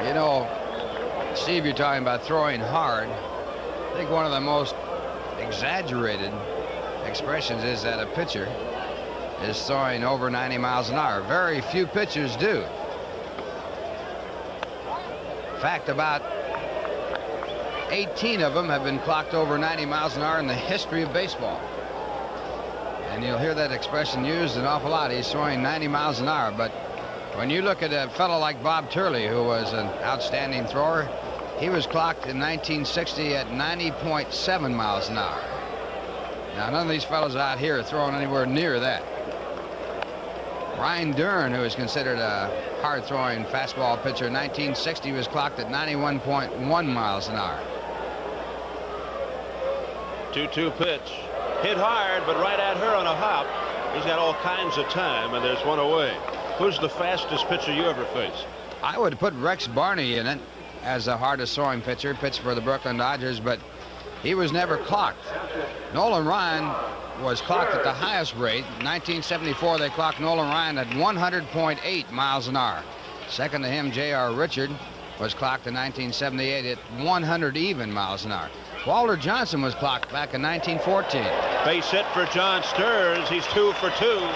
You know, Steve, you're talking about throwing hard. I think one of the most exaggerated expressions is that a pitcher is throwing over 90 miles an hour. Very few pitchers do. In fact, about 18 of them have been clocked over 90 miles an hour in the history of baseball. And you'll hear that expression used an awful lot. He's throwing 90 miles an hour. But when you look at a fellow like Bob Turley, who was an outstanding thrower, he was clocked in 1960 at 90.7 miles an hour. Now, none of these fellows out here are throwing anywhere near that. Ryan Dern, who is considered a hard-throwing fastball pitcher, in 1960 was clocked at 91.1 miles an hour. 2-2 pitch. Hit hard, but right at her on a hop. He's got all kinds of time, and there's one away. Who's the fastest pitcher you ever faced? I would put Rex Barney in it as the hardest throwing pitcher, pitched for the Brooklyn Dodgers, but he was never clocked. Nolan Ryan was clocked at the highest rate. In 1974, they clocked Nolan Ryan at 100.8 miles an hour. Second to him, J.R. Richard was clocked in 1978 at 100 even miles an hour. Walter Johnson was clocked back in 1914. Base hit for John Stearns. He's 2 for 2.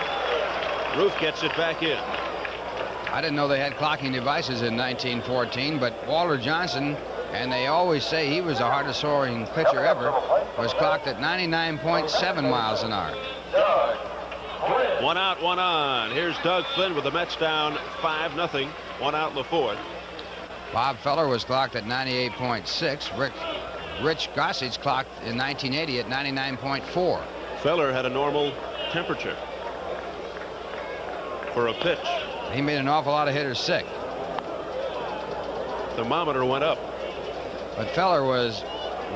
Roof gets it back in. I didn't know they had clocking devices in 1914, but Walter Johnson, and they always say he was the hardest throwing pitcher ever, was clocked at 99.7 miles an hour. 1 out, 1 on. Here's Doug Flynn with the Mets down 5-0. 1 out in the fourth. Bob Feller was clocked at 98.6. Rich Gossage clocked in 1980 at 99.4. Feller had a normal temperature for a pitch. He made an awful lot of hitters sick. Thermometer went up. But Feller was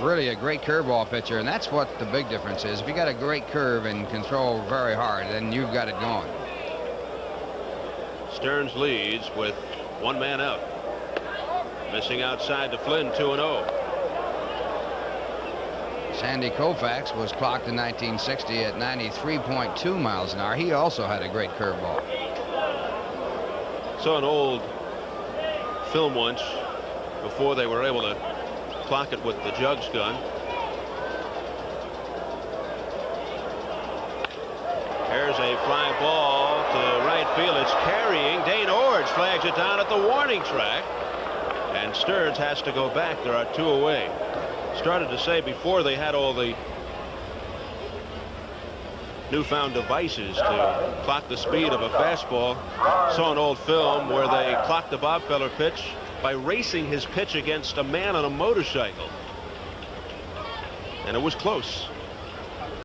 really a great curveball pitcher, and that's what the big difference is. If you got a great curve and can throw very hard, then you've got it going. Stearns leads with 1 man out. Missing outside to Flynn, 2-0. Sandy Koufax was clocked in 1960 at 93.2 miles an hour. He also had a great curveball. Saw an old film once before they were able to clock it with the Jugs gun. There's a fly ball to right field. It's carrying. Dane Orge flags it down at the warning track. And Stearns has to go back. There are 2 away. Started to say before they had all the newfound devices to clock the speed of a fastball. Saw an old film where they clocked the Bob Feller pitch by racing his pitch against a man on a motorcycle. And it was close.